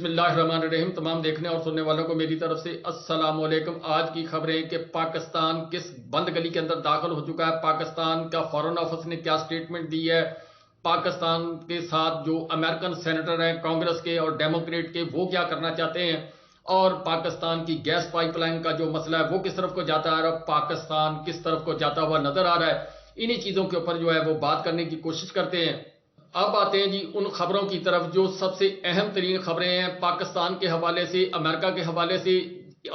بسم اللہ الرحمن الرحیم. تمام دیکھنے اور سننے والوں کو میری طرف سے السلام علیکم. آج کی خبریں کہ پاکستان کس بند گلی کے اندر داخل ہو چکا ہے, پاکستان کا فارن آفس نے کیا سٹیٹمنٹ دی ہے, پاکستان کے ساتھ جو امریکن سینیٹر ہیں کانگریس کے اور ڈیموکریٹ کے وہ کیا کرنا چاہتے ہیں, اور پاکستان کی گیس پائپ لائن کا جو مسئلہ ہے وہ کس طرف کو جاتا ہے اور پاکستان کس طرف کو جاتا ہوا نظر آ رہا ہے. انہی چیزوں کے اوپر جو ہے وہ بات کرنے کی کوشش کرتے ہیں. اب آتے ہیں جی ان خبروں کی طرف جو سب سے اہم ترین خبریں ہیں پاکستان کے حوالے سے, امریکہ کے حوالے سے.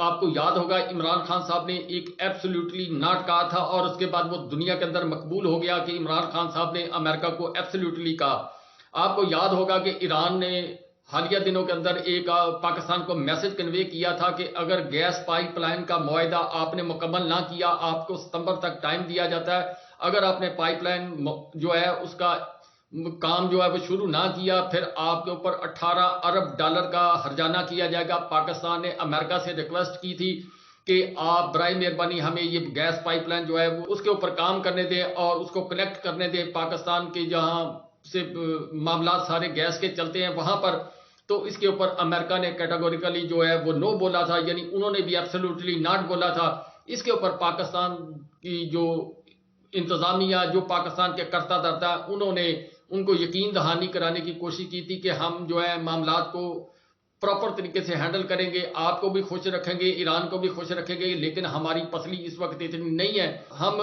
آپ کو یاد ہوگا عمران خان صاحب نے ایک ایبسلیوٹلی ناٹ کہا تھا اور اس کے بعد وہ دنیا کے اندر مقبول ہو گیا کہ عمران خان صاحب نے امریکہ کو ایبسلیوٹلی کہا. آپ کو یاد ہوگا کہ ایران نے حالیہ دنوں کے اندر ایک پاکستان کو میسج کنوے کیا تھا کہ اگر گیس پائپ لائن کا معاہدہ آپ نے مکمل نہ کیا, آپ کو ستمبر تک ٹائم دیا جاتا ہے, اگر آپ نے پائپ لائن جو ہے اس کا کام جو ہے وہ شروع نہ کیا پھر آپ کے اوپر 18 ارب ڈالر کا ہرجانہ کیا جائے گا. پاکستان نے امریکہ سے ریکویسٹ کی تھی کہ آپ برائے مہربانی ہمیں یہ گیس پائپ لائن جو ہے وہ اس کے اوپر کام کرنے دیں اور اس کو کنیکٹ کرنے دیں پاکستان کے جہاں سے معاملات سارے گیس کے چلتے ہیں وہاں پر. تو اس کے اوپر امریکہ نے کیٹاگوریکلی جو ہے وہ نو بولا تھا, یعنی انہوں نے بھی ایبسلیوٹلی ناٹ بولا تھا. اس کے اوپر پاکستان کی جو انتظامیہ جو پاکستان کے کرتا دھرتا انہوں نے ان کو یقین دہانی کرانے کی کوشش کی تھی کہ ہم جو ہے معاملات کو پراپر طریقے سے ہینڈل کریں گے, آپ کو بھی خوش رکھیں گے, ایران کو بھی خوش رکھیں گے, لیکن ہماری پسلی اس وقت اتنی نہیں ہے ہم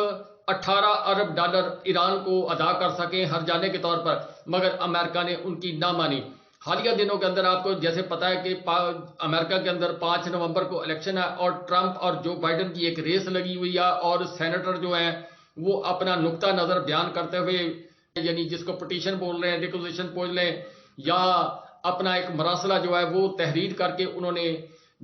18 ارب ڈالر ایران کو ادا کر سکیں ہر جانے کے طور پر, مگر امریکہ نے ان کی نہ مانی. حالیہ دنوں کے اندر آپ کو جیسے پتا ہے کہ امریکہ کے اندر 5 نومبر کو الیکشن ہے اور ٹرمپ اور جو بائیڈن کی ایک ریس لگی ہوئی ہے, اور سینیٹر جو ہیں وہ اپنا نقطہ نظر بیان کرتے ہوئے, یعنی جس کو پٹیشن بول رہے ہیں, ریکوزیشن بول رہے ہیں, یا اپنا ایک مراسلہ جو ہے وہ تحریر کر کے انہوں نے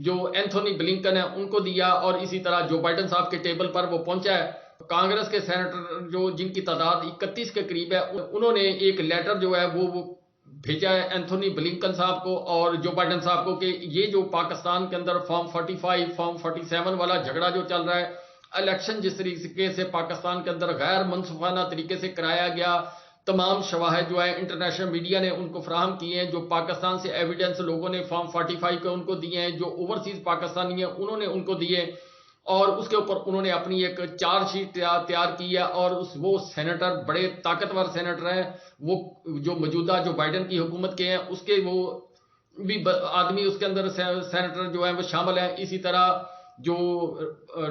جو اینتھونی بلنکن ہے ان کو دیا, اور اسی طرح جو بائیڈن صاحب کے ٹیبل پر وہ پہنچا ہے. کانگریس کے سینیٹر جو جن کی تعداد 31 کے قریب ہے انہوں نے ایک لیٹر جو ہے وہ بھیجا ہے اینتھونی بلنکن صاحب کو اور جو بائیڈن صاحب کو کہ یہ جو پاکستان کے اندر فارم 45 فارم 47 والا جھگڑا جو چل رہا ہے, الیکشن جس طریقے سے پاکستان کے اندر غیر منصفانہ طریقے سے کرایا گیا, تمام شواہد جو ہے انٹرنیشنل میڈیا نے ان کو فراہم کیے ہیں, جو پاکستان سے ایویڈنس لوگوں نے فارم 45 کے ان کو دیے ہیں, جو اوورسیز پاکستانی ہیں انہوں نے ان کو دیے, اور اس کے اوپر انہوں نے اپنی ایک چارج شیٹ تیار کی ہے. اور وہ سینیٹر بڑے طاقتور سینیٹر ہیں, وہ جو موجودہ جو بائیڈن کی حکومت کے ہیں اس کے وہ بھی آدمی اس کے اندر سینیٹر جو ہیں وہ شامل ہیں. اسی طرح جو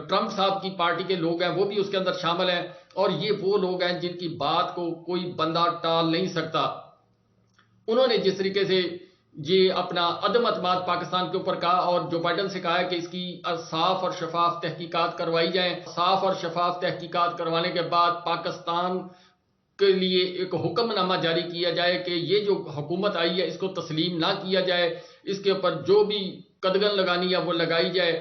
ٹرمپ صاحب کی پارٹی کے لوگ ہیں وہ بھی اس کے اندر شامل ہیں, اور یہ وہ لوگ ہیں جن کی بات کو کوئی بندہ ٹال نہیں سکتا. انہوں نے جس طریقے سے یہ اپنا عدم اعتماد پاکستان کے اوپر کہا اور جو بائیڈن سے کہا ہے کہ اس کی صاف اور شفاف تحقیقات کروائی جائیں, صاف اور شفاف تحقیقات کروانے کے بعد پاکستان کے لیے ایک حکم نامہ جاری کیا جائے کہ یہ جو حکومت آئی ہے اس کو تسلیم نہ کیا جائے, اس کے اوپر جو بھی قدغن لگانی ہے وہ لگائی جائے.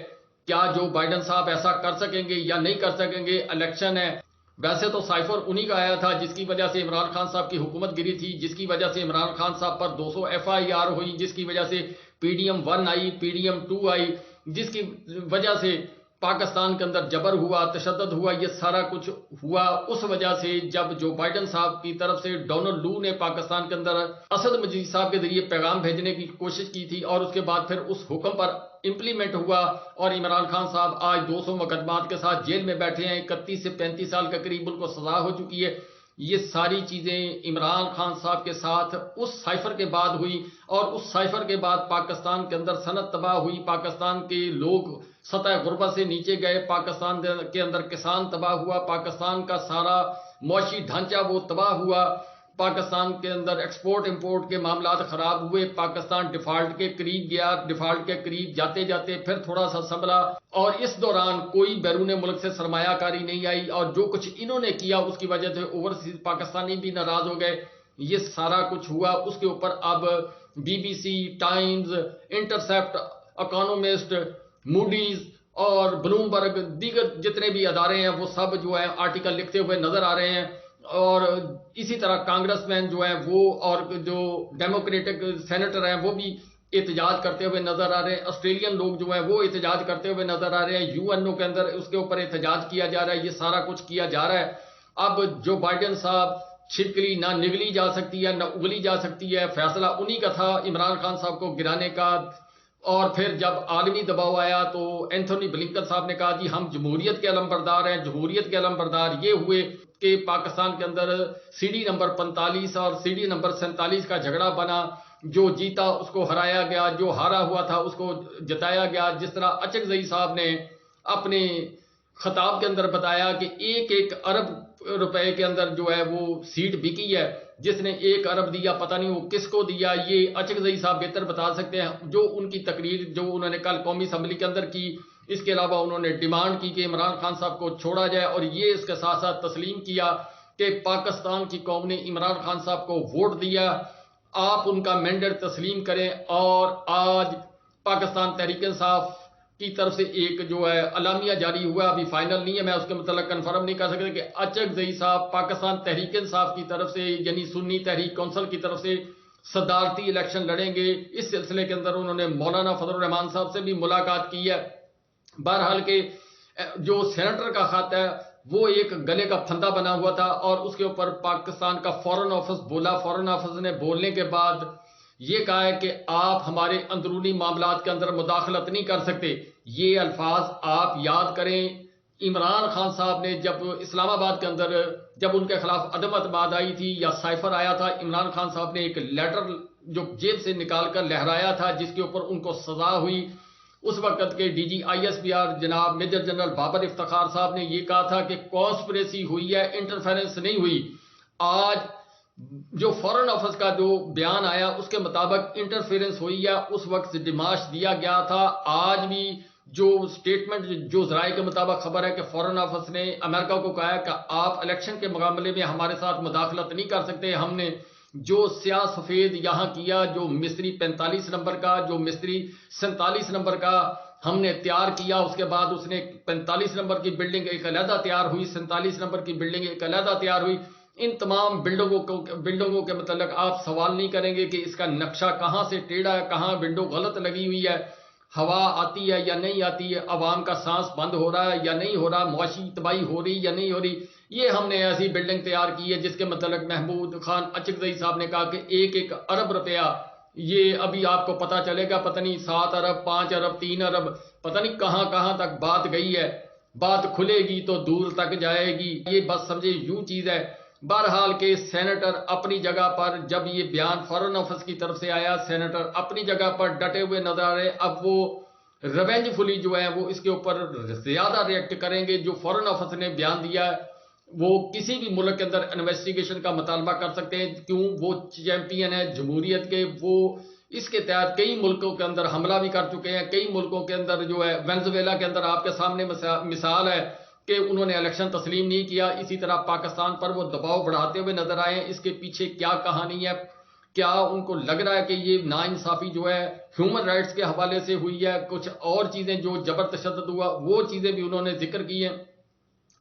کیا جو بائیڈن صاحب ایسا کر سکیں گے یا نہیں کر سکیں گے؟ الیکشن ہے. ویسے تو سائفر انہی کا آیا تھا جس کی وجہ سے عمران خان صاحب کی حکومت گری تھی, جس کی وجہ سے عمران خان صاحب پر 200 FIR ہوئی, جس کی وجہ سے PDM 1 آئی, PDM 2 آئی, جس کی وجہ سے پاکستان کے اندر جبر ہوا, تشدد ہوا. یہ سارا کچھ ہوا اس وجہ سے جب جو بائیڈن صاحب کی طرف سے ڈونلڈ لو نے پاکستان کے اندر اسد مجید صاحب کے ذریعے پیغام بھیجنے کی کوشش کی تھی, اور اس کے بعد پھر اس حکم پر امپلیمنٹ ہوا, اور عمران خان صاحب آج 200 مقدمات کے ساتھ جیل میں بیٹھے ہیں. 31 سے 35 سال کے قریب ان کو سزا ہو چکی ہے. یہ ساری چیزیں عمران خان صاحب کے ساتھ اس سائفر کے بعد ہوئی, اور اس سائفر کے بعد پاکستان کے اندر صنعت تباہ ہوئی, پاکستان کے لوگ سطح غربت سے نیچے گئے, پاکستان کے اندر کسان تباہ ہوا, پاکستان کا سارا معاشی ڈھانچہ وہ تباہ ہوا, پاکستان کے اندر ایکسپورٹ امپورٹ کے معاملات خراب ہوئے, پاکستان ڈیفالٹ کے قریب گیا, ڈیفالٹ کے قریب جاتے جاتے پھر تھوڑا سا سنبھلا, اور اس دوران کوئی بیرون ملک سے سرمایہ کاری نہیں آئی, اور جو کچھ انہوں نے کیا اس کی وجہ سے اوورسیز پاکستانی بھی ناراض ہو گئے. یہ سارا کچھ ہوا. اس کے اوپر اب BBC, Times, intercept, economist, Moody's اور بلومبرگ دیگر جتنے بھی ادارے ہیں وہ سب جو ہے آرٹیکل لکھتے ہوئے نظر آ رہے ہیں, اور اسی طرح کانگریس مین جو ہیں وہ اور جو ڈیموکریٹک سینیٹر ہیں وہ بھی احتجاج کرتے ہوئے نظر آ رہے ہیں. آسٹریلین لوگ جو ہیں وہ احتجاج کرتے ہوئے نظر آ رہے ہیں. UNO کے اندر اس کے اوپر احتجاج کیا جا رہا ہے. یہ سارا کچھ کیا جا رہا ہے. اب جو بائیڈن صاحب چھپکلی نہ نگلی جا سکتی ہے نہ اگلی جا سکتی ہے. فیصلہ انہی کا تھا عمران خان صاحب کو گرانے کا. اور پھر جب عالمی دباؤ آیا تو اینتھونی بلنکن صاحب نے کہا جی ہم جمہوریت کے علمبردار ہیں. جمہوریت کے علمبردار یہ ہوئے کہ پاکستان کے اندر سی ڈی نمبر 45 اور سی ڈی نمبر 47 کا جھگڑا بنا. جو جیتا اس کو ہرایا گیا, جو ہارا ہوا تھا اس کو جتایا گیا. جس طرح اچکزئی صاحب نے اپنے خطاب کے اندر بتایا کہ 1 ارب روپے کے اندر جو ہے وہ سیٹ بکی ہے. جس نے 1 ارب دیا پتہ نہیں وہ کس کو دیا, یہ اچکزئی صاحب بہتر بتا سکتے ہیں. جو ان کی تقریر جو انہوں نے کل قومی اسمبلی کے اندر کی, اس کے علاوہ انہوں نے ڈیمانڈ کی کہ عمران خان صاحب کو چھوڑا جائے, اور یہ اس کے ساتھ ساتھ تسلیم کیا کہ پاکستان کی قوم نے عمران خان صاحب کو ووٹ دیا, آپ ان کا مینڈیٹ تسلیم کریں. اور آج پاکستان تحریک انصاف کی طرف سے ایک جو ہے اعلامیہ جاری ہوا, ابھی فائنل نہیں ہے, میں اس کے متعلق کنفرم نہیں کر سکتا, کہ اچکزئی صاحب پاکستان تحریک انصاف کی طرف سے یعنی سنی تحریک کونسل کی طرف سے صدارتی الیکشن لڑیں گے. اس سلسلے کے اندر انہوں نے مولانا فضل الرحمان صاحب سے بھی ملاقات کی ہے. بہرحال کہ جو سینیٹر کا خط ہے وہ ایک گلے کا پھندا بنا ہوا تھا, اور اس کے اوپر پاکستان کا فورن آفس بولا. فورن آفس نے بولنے کے بعد یہ کہا ہے کہ آپ ہمارے اندرونی معاملات کے اندر مداخلت نہیں کر سکتے. یہ الفاظ آپ یاد کریں. عمران خان صاحب نے جب اسلام آباد کے اندر جب ان کے خلاف عدم اعتماد آئی تھی یا سائفر آیا تھا, عمران خان صاحب نے ایک لیٹر جو جیب سے نکال کر لہرایا تھا جس کے اوپر ان کو سزا ہوئی. اس وقت کے D G I S P R جناب میجر جنرل بابر افتخار صاحب نے یہ کہا تھا کہ کانسپریسی ہوئی ہے, انٹرفیرنس نہیں ہوئی. آج جو فورن آفس کا جو بیان آیا اس کے مطابق انٹرفیرنس ہوئی ہے. اس وقت ڈیمارش دیا گیا تھا. آج بھی جو سٹیٹمنٹ جو ذرائع کے مطابق خبر ہے کہ فورن آفس نے امریکہ کو کہا کہ آپ الیکشن کے معاملے میں ہمارے ساتھ مداخلت نہیں کر سکتے. ہم نے جو سیاہ سفید یہاں کیا, جو مستری 45 نمبر کا, جو مستری 47 نمبر کا ہم نے تیار کیا, اس کے بعد اس نے 45 نمبر کی بلڈنگ ایک علیحدہ تیار ہوئی, 47 نمبر کی بلڈنگ ایک علیحدہ تیار ہوئی. ان تمام بلڈنگوں کے متعلق آپ سوال نہیں کریں گے کہ اس کا نقشہ کہاں سے ٹیڑھا ہے, کہاں ونڈو غلط لگی ہوئی ہے, ہوا آتی ہے یا نہیں آتی ہے, عوام کا سانس بند ہو رہا ہے یا نہیں ہو رہا, معاشی تباہی ہو رہی یا نہیں ہو رہی. یہ ہم نے ایسی بلڈنگ تیار کی ہے جس کے متعلق محمود خان اچکزئی صاحب نے کہا کہ 1 ارب روپیہ یہ ابھی آپ کو پتا چلے گا, پتہ نہیں 7 ارب 5 ارب 3 ارب پتہ نہیں کہاں کہاں تک بات گئی ہے. بات کھلے گی تو دور تک جائے گی, یہ بس سمجھے یوں چیز ہے. بہرحال کہ سینیٹر اپنی جگہ پر, جب یہ بیان فورن آفس کی طرف سے آیا, سینیٹر اپنی جگہ پر ڈٹے ہوئے نظر آ رہے. اب وہ ریونج فلی جو ہے وہ اس کے اوپر زیادہ ریئیکٹ کریں گے. جو فورن آفس نے بیان دیا ہے وہ کسی بھی ملک کے اندر انویسٹیگیشن کا مطالبہ کر سکتے ہیں, کیوں وہ چیمپئن ہے جمہوریت کے. وہ اس کے تحت کئی ملکوں کے اندر حملہ بھی کر چکے ہیں. کئی ملکوں کے اندر جو ہے وینزویلا کے اندر آپ کے سامنے مثال ہے کہ انہوں نے الیکشن تسلیم نہیں کیا. اسی طرح پاکستان پر وہ دباؤ بڑھاتے ہوئے نظر آئے ہیں. اس کے پیچھے کیا کہانی ہے, کیا ان کو لگ رہا ہے کہ یہ ناانصافی جو ہے ہیومن رائٹس کے حوالے سے ہوئی ہے, کچھ اور چیزیں جو جبر تشدد ہوا وہ چیزیں بھی انہوں نے ذکر کی ہیں.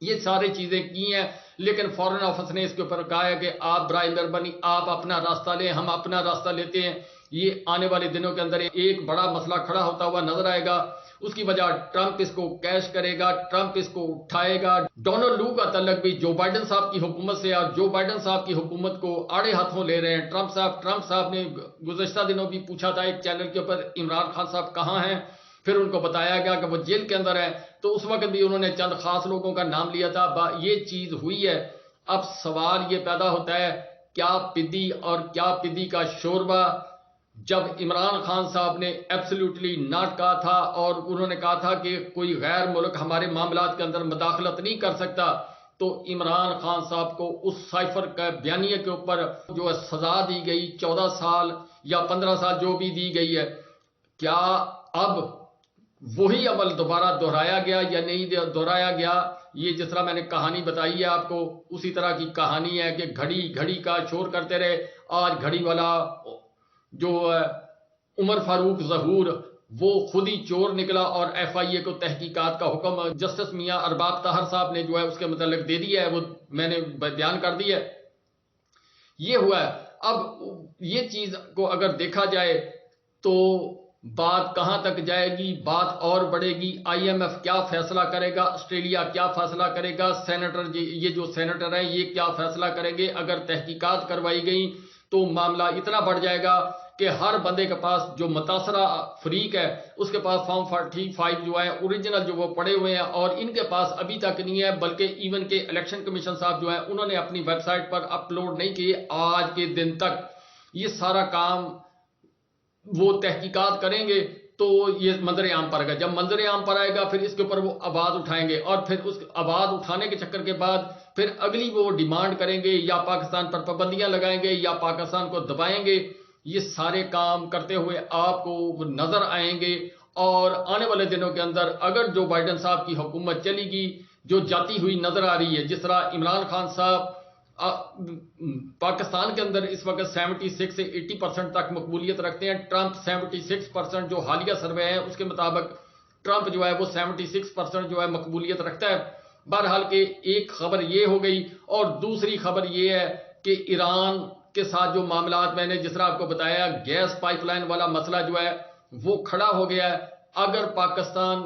یہ ساری چیزیں کی ہیں, لیکن فورن آفس نے اس کے اوپر کہا ہے کہ آپ برائے مہربانی آپ اپنا راستہ لیں, ہم اپنا راستہ لیتے ہیں. یہ آنے والے دنوں کے اندر ایک بڑا مسئلہ کھڑا ہوتا ہوا نظر آئے گا. اس کی وجہ ٹرمپ اس کو کیش کرے گا, ٹرمپ اس کو اٹھائے گا. ڈونلڈ لو کا تعلق بھی جو بائیڈن صاحب کی حکومت سے, اور جو بائیڈن صاحب کی حکومت کو آڑے ہاتھوں لے رہے ہیں ٹرمپ صاحب نے گزشتہ دنوں بھی پوچھا تھا ایک چینل کے اوپر عمران خان صاحب کہاں ہیں, پھر ان کو بتایا گیا کہ وہ جیل کے اندر ہے. تو اس وقت بھی انہوں نے چند خاص لوگوں کا نام لیا تھا. یہ چیز ہوئی ہے. اب سوال یہ پیدا ہوتا ہے کیا پدی اور کیا پدی کا شوربہ. جب عمران خان صاحب نے ایبسلیوٹلی ناٹ کہا تھا اور انہوں نے کہا تھا کہ کوئی غیر ملک ہمارے معاملات کے اندر مداخلت نہیں کر سکتا, تو عمران خان صاحب کو اس سائفر کا بیانیے کے اوپر جو سزا دی گئی 14 سال یا 15 سال جو بھی دی گئی ہے, کیا اب وہی عمل دوبارہ دہرایا گیا یا نہیں دہرایا گیا. یہ جس طرح میں نے کہانی بتائی ہے آپ کو, اسی طرح کی کہانی ہے کہ گھڑی گھڑی کا شور کرتے رہے. آج گھڑی والا جو عمر فاروق ظہور وہ خود ہی چور نکلا, اور ایف آئی اے کو تحقیقات کا حکم جسٹس میاں ارباب طاہر صاحب نے جو ہے اس کے متعلق دے دیا ہے, وہ میں نے بیان کر دی ہے. یہ ہوا ہے. اب یہ چیز کو اگر دیکھا جائے تو بات کہاں تک جائے گی، بات اور بڑھے گی، آئی ایم ایف کیا فیصلہ کرے گا، آسٹریلیا کیا فیصلہ کرے گا، سینیٹر یہ جو سینیٹر ہیں یہ کیا فیصلہ کریں گے، اگر تحقیقات کروائی گئیں تو معاملہ اتنا بڑھ جائے گا کہ ہر بندے کے پاس جو متاثرہ فریق ہے اس کے پاس فارم 45 جو ہے اوریجنل جو وہ پڑے ہوئے ہیں، اور ان کے پاس ابھی تک نہیں ہے، بلکہ ایون کہ الیکشن کمیشن صاحب جو ہیں انہوں نے اپنی ویب سائٹ پر اپلوڈ نہیں کیے آج کے دن تک۔ یہ سارا کام وہ تحقیقات کریں گے تو یہ منظر عام پر آئے گا، جب منظر عام پر آئے گا پھر اس کے اوپر وہ آواز اٹھائیں گے، اور پھر اس آواز اٹھانے کے چکر کے بعد پھر اگلی وہ ڈیمانڈ کریں گے، یا پاکستان پر پابندیاں لگائیں گے یا پاکستان کو دبائیں گے۔ یہ سارے کام کرتے ہوئے آپ کو نظر آئیں گے، اور آنے والے دنوں کے اندر اگر جو بائیڈن صاحب کی حکومت چلے گی جو جاتی ہوئی نظر آ رہی ہے، جس طرح عمران خان صاحب پاکستان کے اندر اس وقت 76 سے 80% تک مقبولیت رکھتے ہیں، ٹرمپ 76% جو حالیہ سروے ہے اس کے مطابق ٹرمپ جو ہے وہ 76% جو ہے مقبولیت رکھتا ہے۔ بہرحال کہ ایک خبر یہ ہو گئی، اور دوسری خبر یہ ہے کہ ایران کے ساتھ جو معاملات میں نے جس طرح آپ کو بتایا، گیس پائپ لائن والا مسئلہ جو ہے وہ کھڑا ہو گیا ہے۔ اگر پاکستان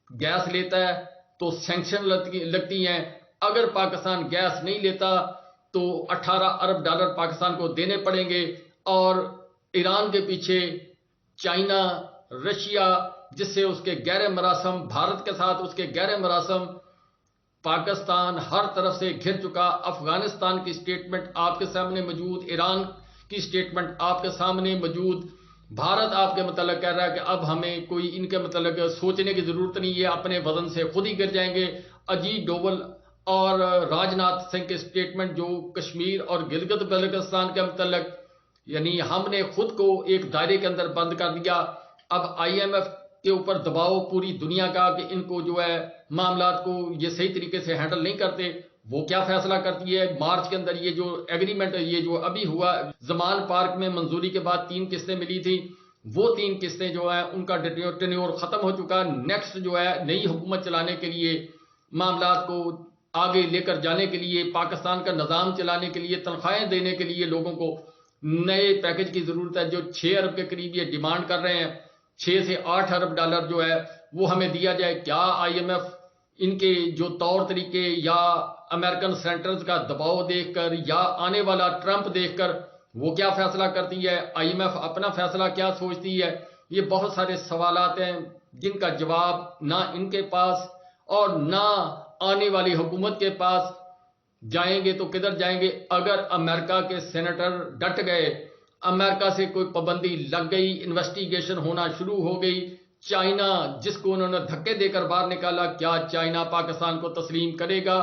گیس لیتا ہے تو سینکشن لگتی ہیں، اگر پاکستان گیس نہیں لیتا تو 18 ارب ڈالر پاکستان کو دینے پڑیں گے، اور ایران کے پیچھے چائنا، رشیا، جس سے اس کے گہرے مراسم، بھارت کے ساتھ اس کے گہرے مراسم، پاکستان ہر طرف سے گھر چکا، افغانستان کی سٹیٹمنٹ آپ کے سامنے موجود، ایران کی سٹیٹمنٹ آپ کے سامنے موجود، بھارت آپ کے متعلق کہہ رہا ہے کہ اب ہمیں کوئی ان کے متعلق سوچنے کی ضرورت نہیں ہے، اپنے وزن سے خود ہی گر جائیں گے۔ اجیت ڈوبل اور راج ناتھ سنگھ کے سٹیٹمنٹ جو کشمیر اور گلگت بلتستان کے متعلق، یعنی ہم نے خود کو ایک دائرے کے اندر بند کر دیا، اب آئی ایم ایف کے اوپر دباؤ پوری دنیا کا کہ ان کو جو ہے معاملات کو یہ صحیح طریقے سے ہینڈل نہیں کرتے، وہ کیا فیصلہ کرتی ہے۔ مارچ کے اندر یہ جو ایگریمنٹ ہے، یہ جو ابھی ہوا زمان پارک میں منظوری کے بعد 3 قسطیں ملی تھی، وہ 3 قسطیں جو ہیں ان کا ٹینیور ختم ہو چکا، نیکسٹ جو ہے نئی حکومت چلانے کے لیے، معاملات کو آگے لے کر جانے کے لیے، پاکستان کا نظام چلانے کے لیے، تنخواہیں دینے کے لیے لوگوں کو نئے پیکج کی ضرورت ہے، جو 6 ارب کے قریب یہ ڈیمانڈ کر رہے ہیں، 6 سے 8 ارب ڈالر جو ہے وہ ہمیں دیا جائے۔ کیا آئی ایم ایف ان کے جو طور طریقے یا امریکن سینٹرز کا دباؤ دیکھ کر یا آنے والا ٹرمپ دیکھ کر وہ کیا فیصلہ کرتی ہے، آئی ایم ایف اپنا فیصلہ کیا سوچتی ہے، یہ بہت سارے سوالات ہیں جن کا جواب نہ ان کے پاس اور نہ آنے والی حکومت کے پاس۔ جائیں گے تو کدھر جائیں گے؟ اگر امریکہ کے سینیٹر ڈٹ گئے، امریکہ سے کوئی پابندی لگ گئی، انویسٹیگیشن ہونا شروع ہو گئی، چائنا جس کو انہوں نے دھکے دے کر باہر نکالا، کیا چائنا پاکستان کو تسلیم کرے گا؟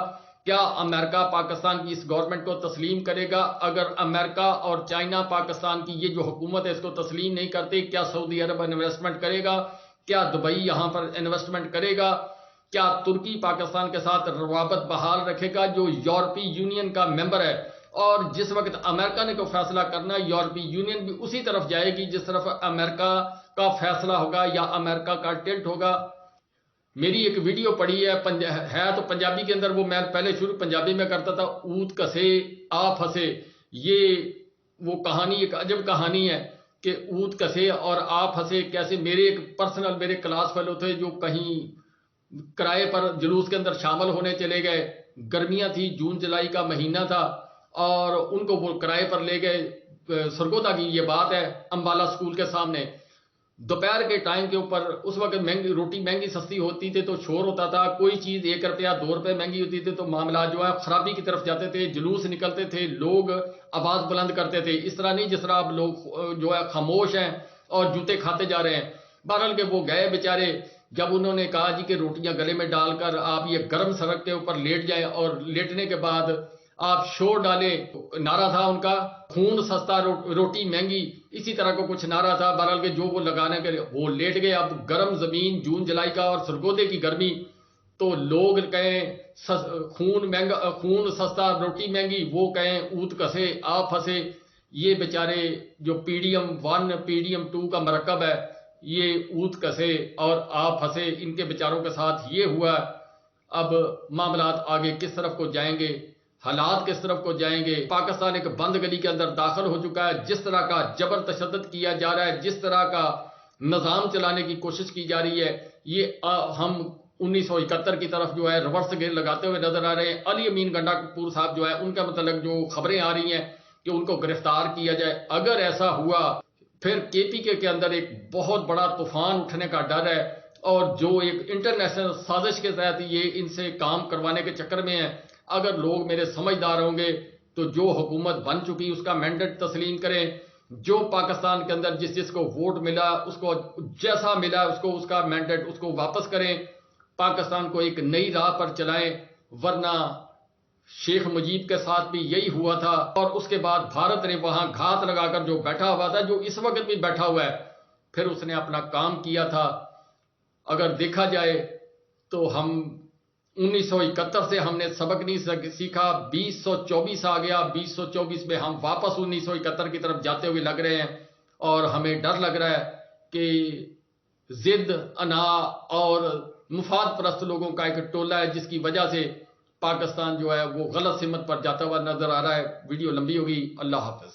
کیا امریکہ پاکستان کی اس گورنمنٹ کو تسلیم کرے گا؟ اگر امریکہ اور چائنا پاکستان کی یہ جو حکومت ہے اس کو تسلیم نہیں کرتے، کیا سعودی عرب انویسٹمنٹ کرے گا؟ کیا دبئی یہاں پر انویسٹمنٹ کرے گا؟ کیا ترکی پاکستان کے ساتھ روابط بحال رکھے گا جو یورپی یونین کا ممبر ہے؟ اور جس وقت امریکہ نے کوئی فیصلہ کرنا، یورپی یونین بھی اسی طرف جائے گی جس طرف امریکہ کا فیصلہ ہوگا یا امریکہ کا ٹلٹ ہوگا۔ میری ایک ویڈیو پڑی ہے تو پنجابی کے اندر، وہ میں پہلے شروع پنجابی میں کرتا تھا، اونت کسے آپ ہنسے، یہ وہ کہانی ایک عجب کہانی ہے کہ اونت کسے اور آپ ہنسے کیسے۔ میرے ایک پرسنل میرے کلاس فیلو تھے جو کہیں کرائے پر جلوس کے اندر شامل ہونے چلے گئے، گرمیاں تھی، جون جولائی کا مہینہ تھا، اور ان کو وہ کرائے پر لے گئے، سرگودا کی یہ بات ہے، امبالہ سکول کے سامنے، دوپہر کے ٹائم کے اوپر، اس وقت روٹی مہنگی سستی ہوتی تھی تو شور ہوتا تھا، کوئی چیز 1 روپیہ 2 روپے مہنگی ہوتی تھی تو معاملات جو ہے خرابی کی طرف جاتے تھے، جلوس نکلتے تھے، لوگ آواز بلند کرتے تھے، اس طرح نہیں جس طرح اب لوگ جو ہے خاموش ہیں اور جوتے کھاتے جا رہے ہیں۔ بہرحال کہ وہ گئے بیچارے، جب انہوں نے کہا جی کہ روٹیاں گلے میں ڈال کر آپ یہ گرم سڑک کے اوپر لیٹ جائیں، اور لیٹنے کے بعد آپ شور ڈالیں، نعرہ تھا ان کا خون سستا روٹی مہنگی، اسی طرح کو کچھ نعرہ تھا، بہرحال کہ جو وہ لگانے کے وہ لیٹ گئے۔ اب گرم زمین، جون جولائی کا اور سرگودے کی گرمی، تو لوگ کہیں خون سستا روٹی مہنگی، وہ کہیں اونت کسے آپ پھنسے۔ یہ بیچارے جو P D M 1 P D M 2 کا مرکب ہے، یہ اونت کسے اور آپ پھنسے، ان کے بیچاروں کے ساتھ یہ ہوا۔ اب معاملات آگے کس طرف کو جائیں گے، حالات کس طرف کو جائیں گے؟ پاکستان ایک بند گلی کے اندر داخل ہو چکا ہے، جس طرح کا جبر تشدد کیا جا رہا ہے، جس طرح کا نظام چلانے کی کوشش کی جا رہی ہے. یہ ہم 1971 کی طرف جو ہے ریورس گیئر لگاتے ہوئے نظر آ رہے ہیں. علی امین گنڈا کپور صاحب جو ہے ان کا متعلق جو خبریں آ رہی ہیں کہ ان کو گرفتار کیا جائے. اگر ایسا ہوا پھر KPK کے اندر ایک بہت بڑا طوفان اٹھنے کا ڈر ہے، اور جو ایک انٹرنیشنل سازش کے تحت یہ ان سے کام کروانے کے چکر میں ہے. اگر لوگ میرے سمجھدار ہوں گے تو جو حکومت بن چکی اس کا مینڈیٹ تسلیم کریں، جو پاکستان کے اندر جس کو ووٹ ملا اس کو جیسا ملا اس کا مینڈیٹ اس کو واپس کریں، پاکستان کو ایک نئی راہ پر چلائیں. ورنہ شیخ مجید کے ساتھ بھی یہی ہوا تھا، اور اس کے بعد بھارت نے وہاں گھات لگا کر جو بیٹھا ہوا تھا، جو اس وقت بھی بیٹھا ہوا ہے، پھر اس نے اپنا کام کیا تھا. اگر دیکھا جائے تو ہم 1971 سے ہم نے سبق نہیں سیکھا. 2024 آ گیا، 2024 میں ہم واپس 1971 کی طرف جاتے ہوئے لگ رہے ہیں، اور ہمیں ڈر لگ رہا ہے کہ ضد، انا اور مفاد پرست لوگوں کا ایک ٹولہ ہے جس کی وجہ سے پاکستان جو ہے وہ غلط سمت پر جاتا ہوا نظر آ رہا ہے. ویڈیو لمبی ہوگی. اللہ حافظ.